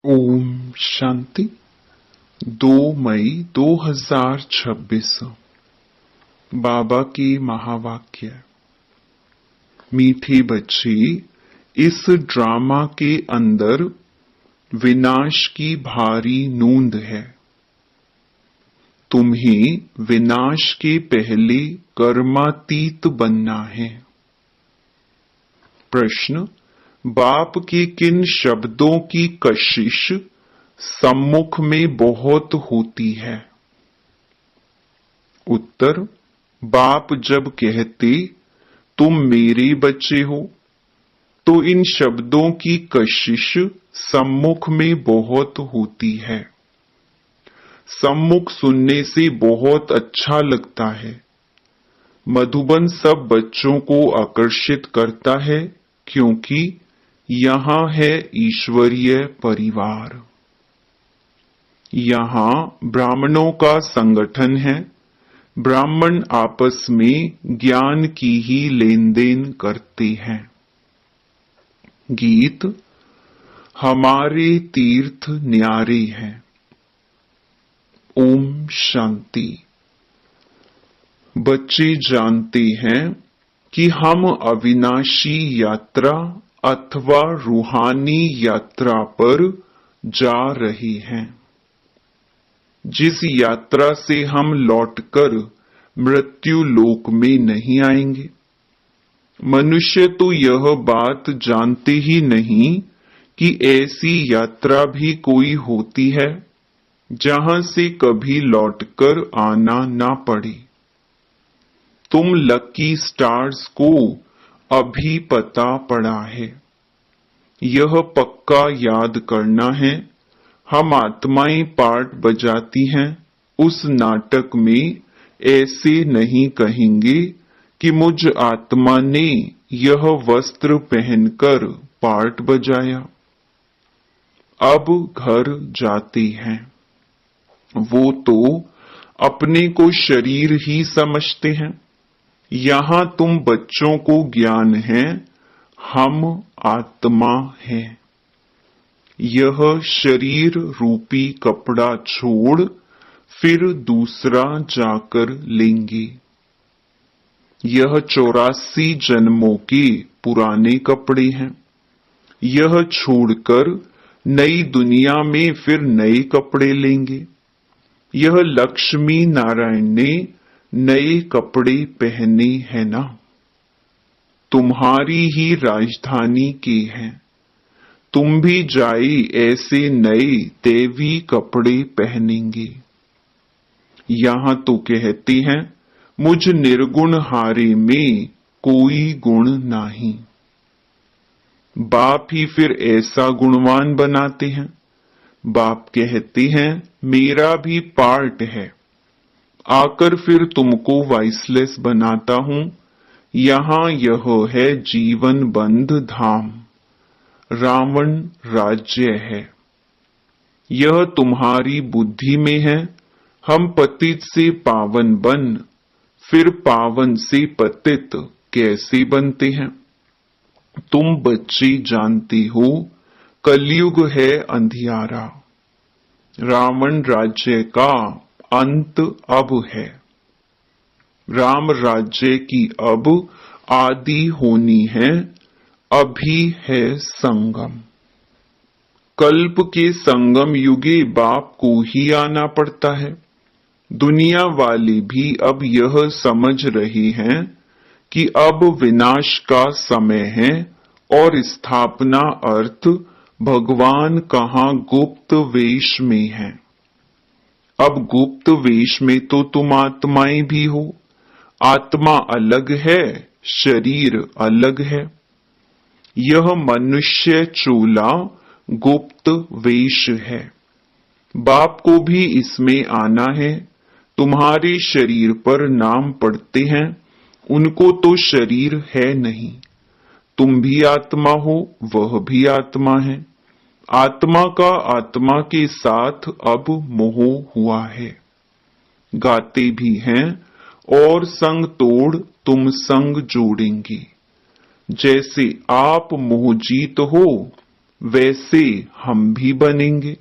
ओम शांति। 2 मई 2026 बाबा की महावाक्य। मीठे बच्चे, इस ड्रामा के अंदर विनाश की भारी नूंद है। तुम्हें विनाश के पहले कर्मातीत बनना है। प्रश्न: बाप के किन शब्दों की कशिश सम्मुख में बहुत होती है? उत्तर: बाप जब कहते तुम मेरे बच्चे हो, तो इन शब्दों की कशिश सम्मुख में बहुत होती है। सम्मुख सुनने से बहुत अच्छा लगता है। मधुबन सब बच्चों को आकर्षित करता है, क्योंकि यहाँ है ईश्वरीय परिवार। यहाँ ब्राह्मणों का संगठन है। ब्राह्मण आपस में ज्ञान की ही लेन देन करते हैं। गीत: हमारे तीर्थ न्यारे हैं। ओम शांति। बच्चे जानते हैं कि हम अविनाशी यात्रा अथवा रूहानी यात्रा पर जा रहे हैं, जिस यात्रा से हम लौटकर मृत्यु लोक में नहीं आएंगे। मनुष्य तो यह बात जानते ही नहीं कि ऐसी यात्रा भी कोई होती है जहां से कभी लौटकर आना ना पड़े। तुम लकी स्टार्स को अभी पता पड़ा है। यह पक्का याद करना है, हम आत्माएं पार्ट बजाती हैं। उस नाटक में ऐसे नहीं कहेंगे कि मुझ आत्मा ने यह वस्त्र पहनकर पार्ट बजाया। अब घर जाते हैं। वो तो अपने को शरीर ही समझते हैं। यहाँ तुम बच्चों को ज्ञान है, हम आत्मा हैं। यह शरीर रूपी कपड़ा छोड़ फिर दूसरा जाकर लेंगे। यह 84 जन्मों के पुराने कपड़े हैं। यह छोड़कर नई दुनिया में फिर नए कपड़े लेंगे। यह लक्ष्मी नारायण ने नए कपड़े पहने हैं ना। तुम्हारी ही राजधानी के हैं। तुम भी जाए ऐसे नए देवी कपड़े पहनेंगे। यहाँ तो कहते हैं मुझ निर्गुण हारे में कोई गुण नहीं। बाप ही फिर ऐसा गुणवान बनाते हैं। बाप कहते हैं मेरा भी पार्ट है, आकर फिर तुमको वाइसलेस बनाता हूं। यहाँ यह है जीवन बंध धाम, रावण राज्य है। यह तुम्हारी बुद्धि में है। हम पतित से पावन बन फिर पावन से पतित कैसे बनते हैं? तुम बच्चे जानते हो कलयुग है अंधियारा। रावण राज्य का अंत अब है। राम राज्य की अब आदि होनी है। अभी है संगम। कल्प के संगम युगे बाप को ही आना पड़ता है। दुनिया वाले भी अब यह समझ रहे हैं कि अब विनाश का समय है और स्थापना अर्थ भगवान कहाँ गुप्त वेश में है। अब गुप्त वेश में तो तुम आत्माएं भी हो। आत्मा अलग है, शरीर अलग है। यह मनुष्य चोला गुप्त वेश है। बाप को भी इसमें आना है। तुम्हारे शरीर पर नाम पढ़ते हैं, उनको तो शरीर है नहीं। तुम भी आत्मा हो, वह भी आत्मा है। आत्मा का आत्मा के साथ अब मोह हुआ है। गाते भी हैं और संग तोड़ तुम संग जोड़ेंगे। जैसे आप मोहजीत हो, वैसे हम भी बनेंगे।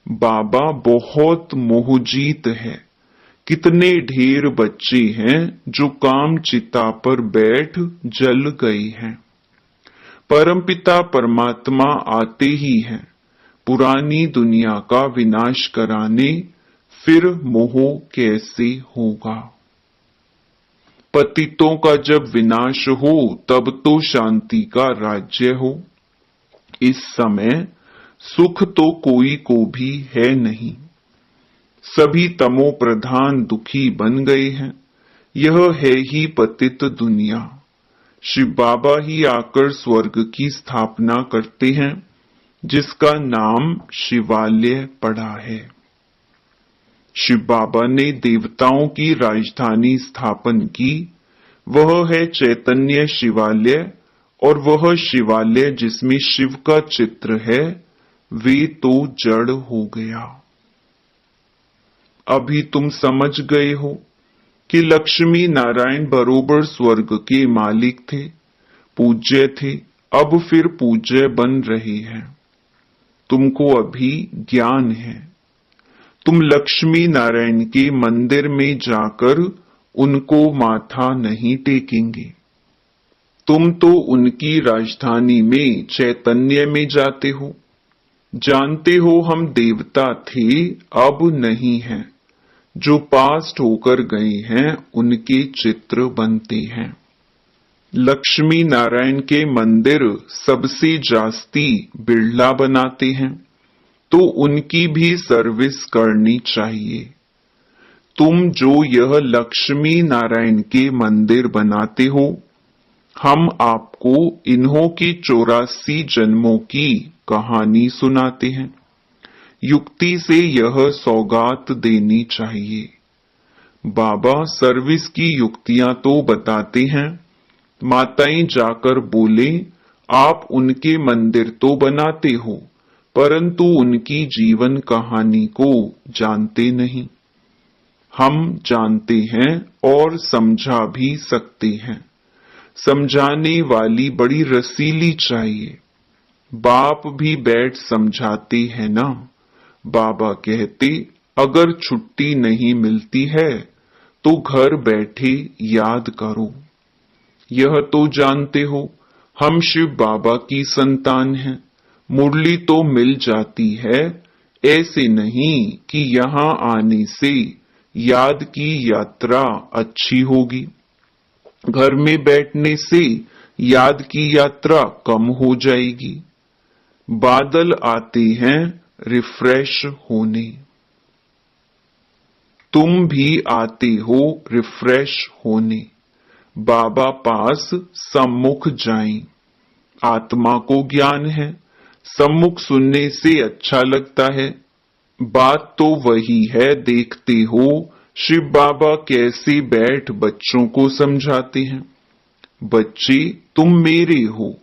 बाबा बहुत मोहजीत है। कितने ढेर बच्चे हैं जो काम चिता पर बैठ जल गए हैं। परमपिता परमात्मा आते ही हैं पुरानी दुनिया का विनाश कराने, फिर मोह कैसे होगा। पतितों का जब विनाश हो तब तो शांति का राज्य हो। इस समय सुख तो कोई को भी है नहीं। सभी तमो प्रधान दुखी बन गए हैं। यह है ही पतित दुनिया। शिव बाबा ही आकर स्वर्ग की स्थापना करते हैं, जिसका नाम शिवालय पड़ा है। शिव बाबा ने देवताओं की राजधानी स्थापन की, वह है चैतन्य शिवालय। और वह शिवालय जिसमें शिव का चित्र है, वे तो जड़ हो गया। अभी तुम समझ गए हो कि लक्ष्मी नारायण बरोबर स्वर्ग के मालिक थे, पूज्य थे, अब फिर पूज्य बन रहे हैं। तुमको अभी ज्ञान है। तुम लक्ष्मी नारायण के मंदिर में जाकर उनको माथा नहीं टेकेंगे। तुम तो उनकी राजधानी में चैतन्य में जाते हो। जानते हो हम देवता थे, अब नहीं हैं। जो पास्ट होकर गए हैं उनके चित्र बनते हैं। लक्ष्मी नारायण के मंदिर सबसे जास्ती बिरला बनाते हैं, तो उनकी भी सर्विस करनी चाहिए। तुम जो यह लक्ष्मी नारायण के मंदिर बनाते हो, हम आपको इन्हों की 84 जन्मों की कहानी सुनाते हैं। युक्ति से यह सौगात देनी चाहिए। बाबा सर्विस की युक्तियां तो बताते हैं। माताएं जाकर बोले, आप उनके मंदिर तो बनाते हो, परंतु उनकी जीवन कहानी को जानते नहीं। हम जानते हैं और समझा भी सकते हैं। समझाने वाली बड़ी रसीली चाहिए। बाप भी बैठ समझाते हैं ना। बाबा कहते, अगर छुट्टी नहीं मिलती है तो घर बैठे याद करो। यह तो जानते हो हम शिव बाबा की संतान हैं। मुरली तो मिल जाती है, ऐसे नहीं कि यहाँ आने से याद की यात्रा अच्छी होगी। घर में बैठने से याद की यात्रा कम हो जाएगी। बादल आते हैं रिफ्रेश होने। तुम भी आते हो रिफ्रेश होने। बाबा पास सम्मुख जाएं। आत्मा को ज्ञान है, सम्मुख सुनने से अच्छा लगता है। बात तो वही है, देखते हो शिव बाबा कैसे बैठ बच्चों को समझाते हैं। बच्चे, तुम मेरे हो।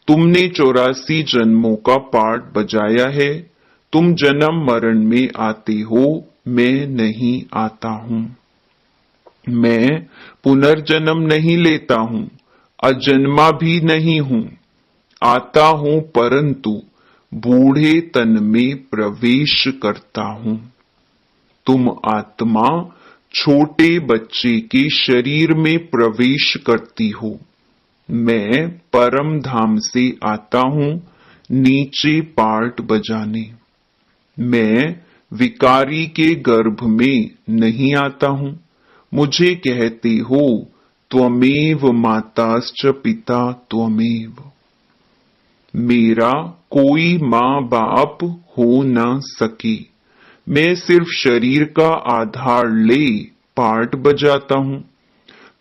तुमने 84 जन्मों का पाठ बजाया है। तुम जन्म मरण में आते हो, मैं नहीं आता हूं। मैं पुनर्जन्म नहीं लेता हूं, अजन्मा भी नहीं हूं। आता हूं परंतु बूढ़े तन में प्रवेश करता हूं। तुम आत्मा छोटे बच्चे के शरीर में प्रवेश करती हो। मैं परम धाम से आता हूं नीचे पार्ट बजाने। मैं विकारी के गर्भ में नहीं आता हूं। मुझे कहते हो त्वमेव माताश्च पिता त्वमेव। मेरा कोई माँ बाप हो न सके। मैं सिर्फ शरीर का आधार ले पार्ट बजाता हूं।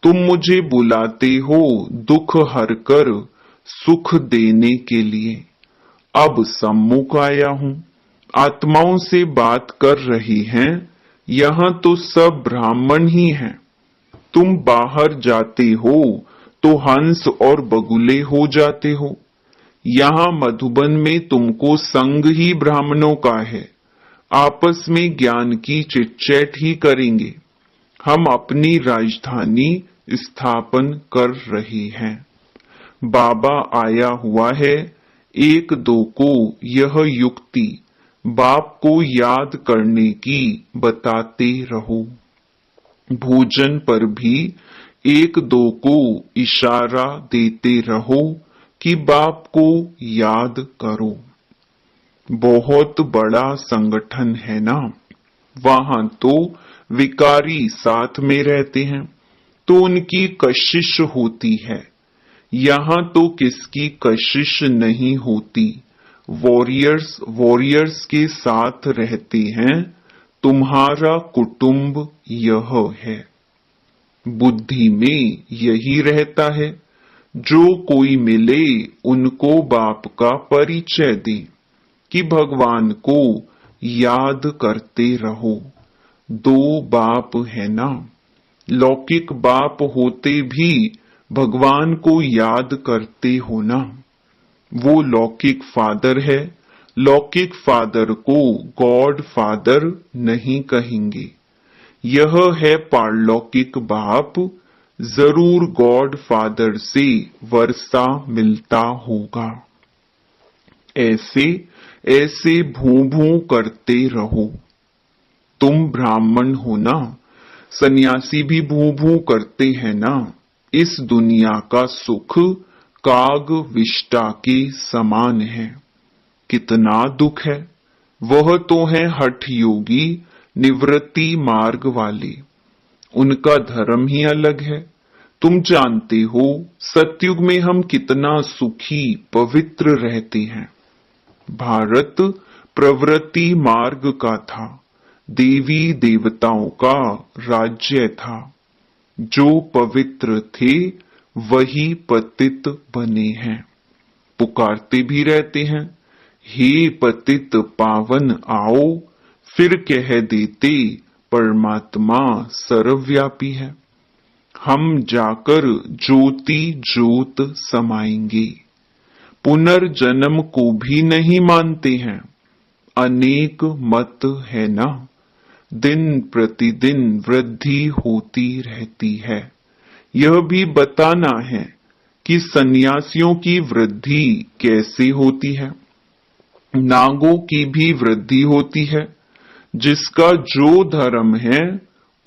तुम मुझे बुलाते हो दुख हरकर सुख देने के लिए। अब सम्मुख आया हूं, आत्माओं से बात कर रही हैं। यहां तो सब ब्राह्मण ही हैं। तुम बाहर जाते हो तो हंस और बगुले हो जाते हो। यहां मधुबन में तुमको संग ही ब्राह्मणों का है। आपस में ज्ञान की चिटचैट ही करेंगे। हम अपनी राजधानी स्थापन कर रहे हैं। बाबा आया हुआ है, एक दो को यह युक्ति बाप को याद करने की बताते रहो। भोजन पर भी एक दो को इशारा देते रहो कि बाप को याद करो। बहुत बड़ा संगठन है ना, वहां तो विकारी साथ में रहते हैं तो उनकी कशिश होती है। यहाँ तो किसकी कशिश नहीं होती, वॉरियर्स के साथ रहते हैं। तुम्हारा कुटुंब यह है। बुद्धि में यही रहता है। जो कोई मिले उनको बाप का परिचय दे कि भगवान को याद करते रहो। दो बाप है ना, लौकिक बाप होते भी भगवान को याद करते हो ना। वो लौकिक फादर है, लौकिक फादर को गॉड फादर नहीं कहेंगे। यह है पारलौकिक बाप, जरूर गॉड फादर से वर्षा मिलता होगा। ऐसे ऐसे भू भू करते रहो। तुम ब्राह्मण हो ना, सन्यासी भी भू भू करते हैं ना। इस दुनिया का सुख काग विष्टा के समान है। कितना दुख है। वह तो है हठ योगी, निवृत्ति मार्ग वाले। उनका धर्म ही अलग है। तुम जानते हो सतयुग में हम कितना सुखी पवित्र रहते हैं। भारत प्रवृत्ति मार्ग का था, देवी देवताओं का राज्य था। जो पवित्र थे वही पतित बने हैं। पुकारते भी रहते हैं, हे पतित पावन आओ, फिर कह देते परमात्मा सर्वव्यापी है। हम जाकर ज्योति ज्योत समाएंगे। पुनर्जन्म को भी नहीं मानते हैं। अनेक मत है ना, दिन प्रतिदिन वृद्धि होती रहती है। यह भी बताना है कि सन्यासियों की वृद्धि कैसे होती है। नागों की भी वृद्धि होती है। जिसका जो धर्म है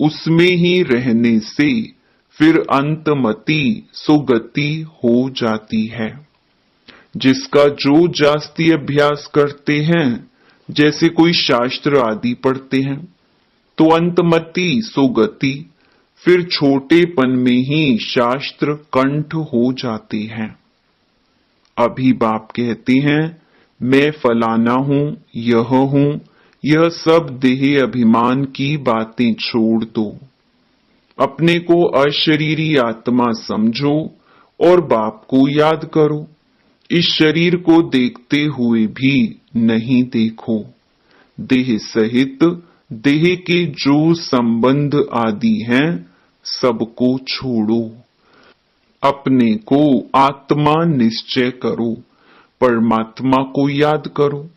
उसमें ही रहने से फिर अंतमति सुगति हो जाती है। जिसका जो जास्ती अभ्यास करते हैं, जैसे कोई शास्त्र आदि पढ़ते हैं, तो अंतमति सुगति फिर छोटेपन में ही शास्त्र कंठ हो जाते हैं। अभी बाप कहते हैं, मैं फलाना हूं, यह सब देह अभिमान की बातें छोड़ दो। अपने को अशरीरी आत्मा समझो और बाप को याद करो। इस शरीर को देखते हुए भी नहीं देखो। देह सहित देह के जो संबंध आदि हैं, सबको छोड़ो। अपने को आत्मा निश्चय करो, परमात्मा को याद करो।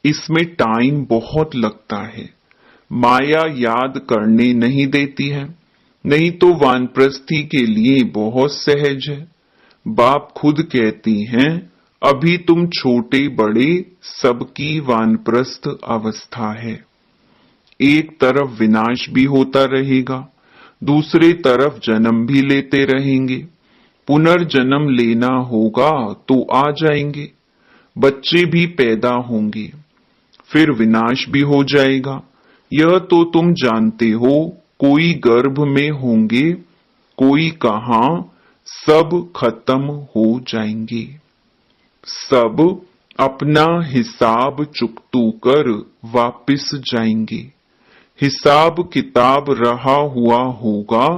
इसमें टाइम बहुत लगता है। माया याद करने नहीं देती है, नहीं तो वानप्रस्थी के लिए बहुत सहज है। बाप खुद कहती हैं, अभी तुम छोटे बड़े सबकी वानप्रस्थ अवस्था है। एक तरफ विनाश भी होता रहेगा, दूसरे तरफ जन्म भी लेते रहेंगे। पुनर्जन्म लेना होगा तो आ जाएंगे। बच्चे भी पैदा होंगे, फिर विनाश भी हो जाएगा। यह तो तुम जानते हो। कोई गर्भ में होंगे, कोई कहां, सब खत्म हो जाएंगे। सब अपना हिसाब चुकतू कर वापिस जाएंगे। हिसाब किताब रहा हुआ होगा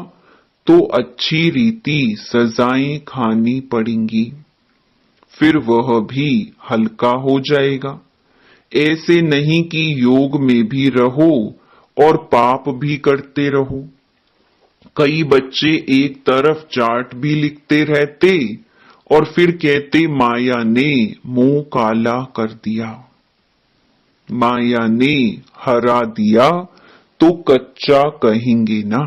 तो अच्छी रीति सजाएं खानी पड़ेंगी, फिर वह भी हल्का हो जाएगा। ऐसे नहीं कि योग में भी रहो और पाप भी करते रहो। कई बच्चे एक तरफ चार्ट भी लिखते रहते और फिर कहते माया ने मुंह काला कर दिया। माया ने हरा दिया तो कच्चा कहेंगे ना।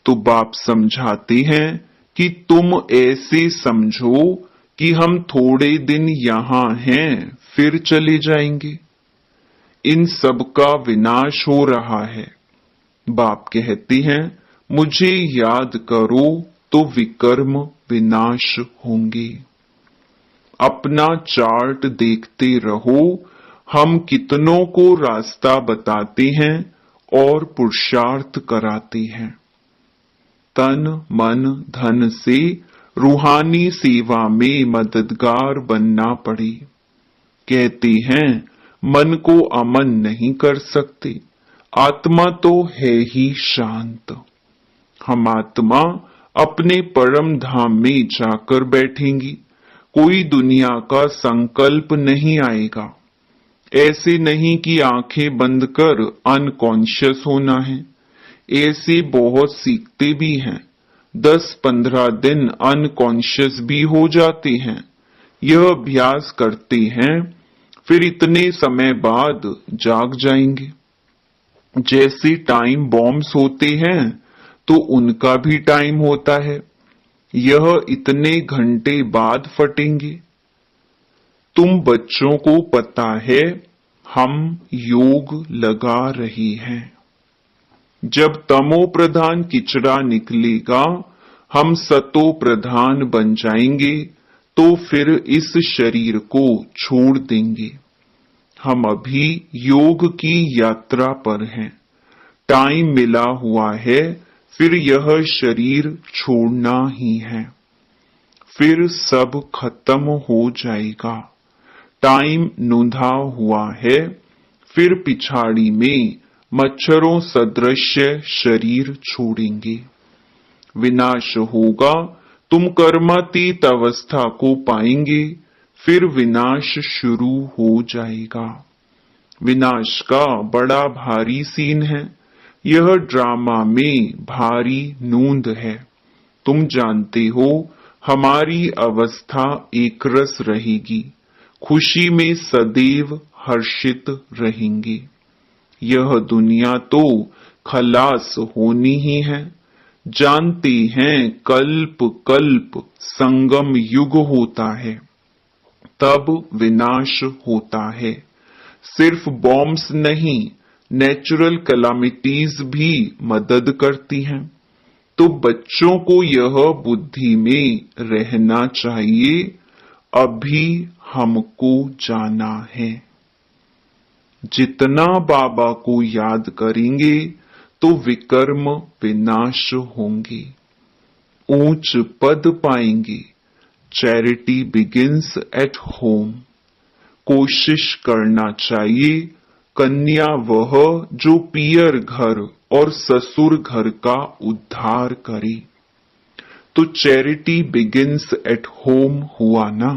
तो बाप समझाते हैं कि तुम ऐसे समझो कि हम थोड़े दिन यहां हैं फिर चले जाएंगे। इन सब का विनाश हो रहा है। बाप कहती हैं, मुझे याद करो तो विकर्म विनाश होंगे। अपना चार्ट देखते रहो, हम कितनों को रास्ता बताते हैं और पुरुषार्थ कराते हैं। तन मन धन से रूहानी सेवा में मददगार बनना पड़े। कहते हैं, मन को अमन नहीं कर सकते, आत्मा तो है ही शांत। हम आत्मा अपने परम धाम में जाकर बैठेंगी। कोई दुनिया का संकल्प नहीं आएगा। ऐसे नहीं कि आंखें बंद कर अनकॉन्शियस होना है। ऐसे बहुत सीखते भी हैं। 10-15 दिन अनकॉन्शियस भी हो जाते हैं। यह अभ्यास करते हैं, फिर इतने समय बाद जाग जाएंगे। जैसे टाइम बॉम्ब्स होते हैं तो उनका भी टाइम होता है। यह इतने घंटे बाद फटेंगे। तुम बच्चों को पता है, हम योग लगा रही हैं। जब तमो प्रधान किचड़ा निकलेगा, हम सतो प्रधान बन जाएंगे, तो फिर इस शरीर को छोड़ देंगे। हम अभी योग की यात्रा पर हैं। टाइम मिला हुआ है, फिर यह शरीर छोड़ना ही है। फिर सब खत्म हो जाएगा। टाइम नूंधा हुआ है, फिर पिछाड़ी में मच्छरों सदृश शरीर छोड़ेंगे। विनाश होगा, तुम कर्मातीत अवस्था को पाएंगे, फिर विनाश शुरू हो जाएगा। विनाश का बड़ा भारी सीन है। यह ड्रामा में भारी नूंद है। तुम जानते हो, हमारी अवस्था एकरस रहेगी। खुशी में सदैव हर्षित रहेंगे। यह दुनिया तो खलास होनी ही है। जानते हैं, कल्प कल्प संगम युग होता है, तब विनाश होता है। सिर्फ बॉम्ब्स नहीं, नेचुरल कैलामिटीज भी मदद करती हैं। तो बच्चों को यह बुद्धि में रहना चाहिए, अभी हमको जाना है। जितना बाबा को याद करेंगे तो विकर्म विनाश होंगे, ऊंच पद पाएंगे। Charity begins at home. कोशिश करना चाहिए कन्या वह जो पियर घर और ससुर घर का उद्धार करे। तो चैरिटी बिगिंस एट होम हुआ ना।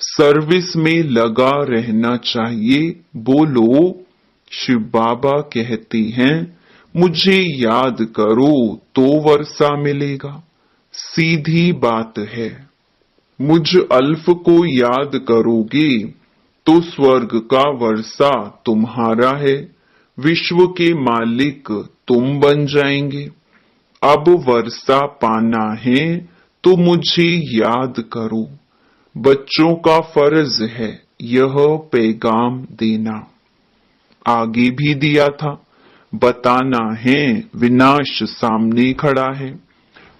सर्विस में लगा रहना चाहिए। बोलो, शिव बाबा कहते हैं, मुझे याद करो तो वर्षा मिलेगा। सीधी बात है। मुझ अल्फ को याद करोगे तो स्वर्ग का वर्षा तुम्हारा है। विश्व के मालिक तुम बन जाएंगे। अब वर्षा पाना है तो मुझे याद करो। बच्चों का फर्ज है यह पैगाम देना। आगे भी दिया था, बताना है विनाश सामने खड़ा है।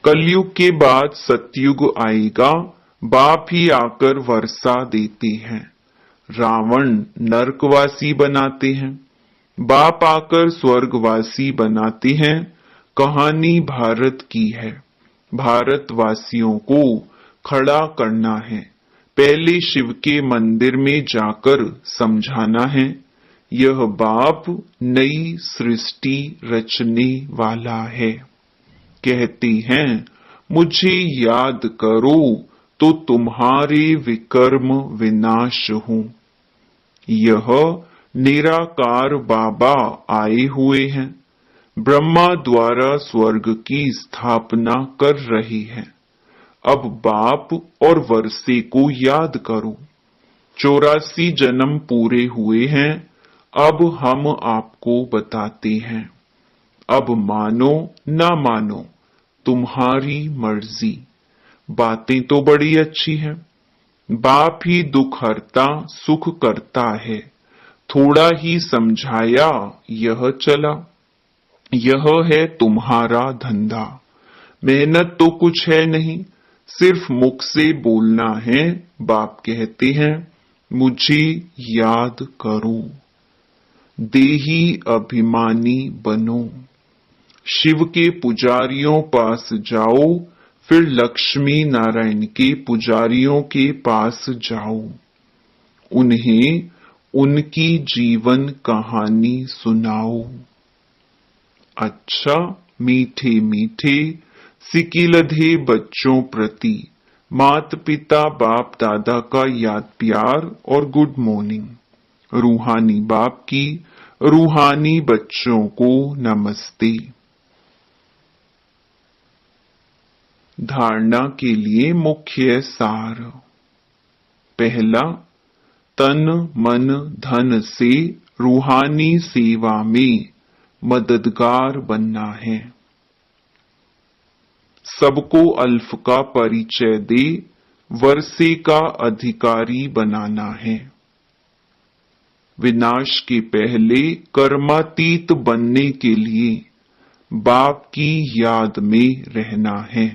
कलयुग के बाद सतयुग आएगा, बाप ही आकर वर्षा देते हैं। रावण नरकवासी बनाते हैं, बाप आकर स्वर्गवासी बनाते हैं। कहानी भारत की है। भारतवासियों को खड़ा करना है। पहले शिव के मंदिर में जाकर समझाना है, यह बाप नई सृष्टि रचने वाला है। कहते हैं, मुझे याद करो तो तुम्हारे विकर्म विनाश हों। यह निराकार बाबा आए हुए हैं। ब्रह्मा द्वारा स्वर्ग की स्थापना कर रही है। अब बाप और वर्षे को याद करो। 84 जन्म पूरे हुए हैं। अब हम आपको बताते हैं। अब मानो ना मानो, तुम्हारी मर्जी। बातें तो बड़ी अच्छी हैं, बाप ही दुख हरता सुख करता है, थोड़ा ही समझाया यह चला। यह है तुम्हारा धंधा, मेहनत तो कुछ है नहीं, सिर्फ मुख से बोलना है। बाप कहते हैं मुझे याद करो, देही अभिमानी बनो। शिव के पुजारियों पास जाओ, फिर लक्ष्मी नारायण के पुजारियों के पास जाओ, उन्हें उनकी जीवन कहानी सुनाओ। अच्छा, मीठे मीठे सिकिलधे बच्चों प्रति माता पिता बाप दादा का याद प्यार और गुड मॉर्निंग। रूहानी बाप की रूहानी बच्चों को नमस्ते। धारणा के लिए मुख्य सार। पहला, तन मन धन से रूहानी सेवा में मददगार बनना है। सबको अल्फ का परिचय दे वर्षे का अधिकारी बनाना है। विनाश के पहले कर्मातीत बनने के लिए बाप की याद में रहना है।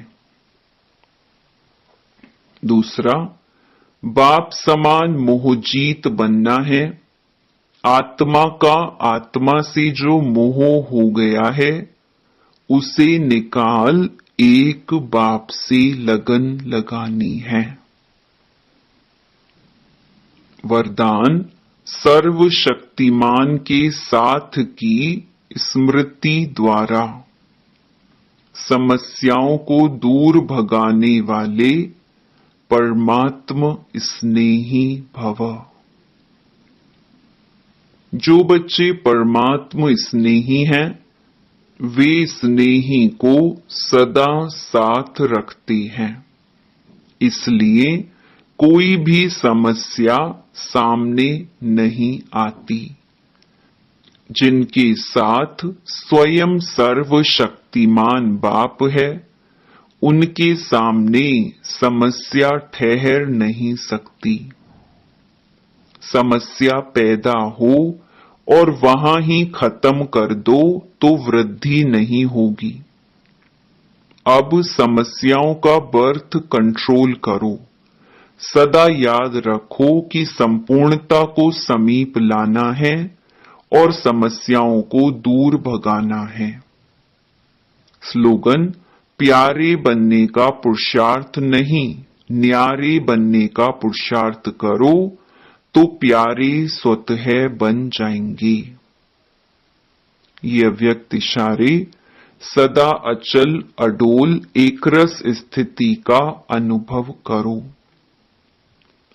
दूसरा, बाप समान मोहजीत बनना है। आत्मा का आत्मा से जो मोह हो गया है उसे निकाल एक बाप से लगन लगानी है। वरदान, सर्वशक्तिमान के साथ की स्मृति द्वारा समस्याओं को दूर भगाने वाले परमात्म स्नेही भव। जो बच्चे परमात्म स्नेही हैं, वे स्नेही को सदा साथ रखते हैं, इसलिए कोई भी समस्या सामने नहीं आती। जिनके साथ स्वयं सर्वशक्तिमान बाप है, उनके सामने समस्या ठहर नहीं सकती। समस्या पैदा हो और वहां ही खत्म कर दो तो वृद्धि नहीं होगी। अब समस्याओं का बर्थ कंट्रोल करो। सदा याद रखो कि संपूर्णता को समीप लाना है और समस्याओं को दूर भगाना है। स्लोगन, प्यारे बनने का पुरुषार्थ नहीं, न्यारे बनने का पुरुषार्थ करो तो प्यारे स्वतः बन जाएंगे। ये अव्यक्त इशारे सदा अचल अडोल एकरस स्थिति का अनुभव करो।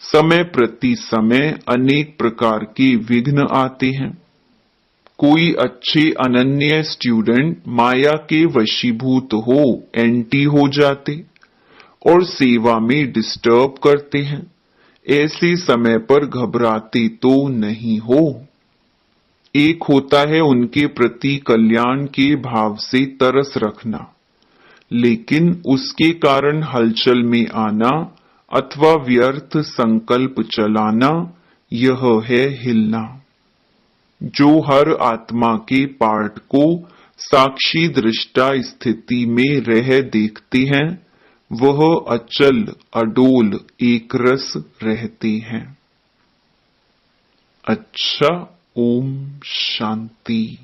समय प्रति समय अनेक प्रकार के विघ्न आते हैं। कोई अच्छे अनन्य स्टूडेंट माया के वशीभूत हो एंटी हो जाते और सेवा में डिस्टर्ब करते हैं। ऐसे समय पर घबराते तो नहीं हो। एक होता है उनके प्रति कल्याण के भाव से तरस रखना, लेकिन उसके कारण हलचल में आना अथवा व्यर्थ संकल्प चलाना, यह है हिलना। जो हर आत्मा के पार्ट को साक्षी दृष्टा स्थिति में रह देखते हैं, वह अचल अडोल एकरस रहते हैं। अच्छा, ओम शांति।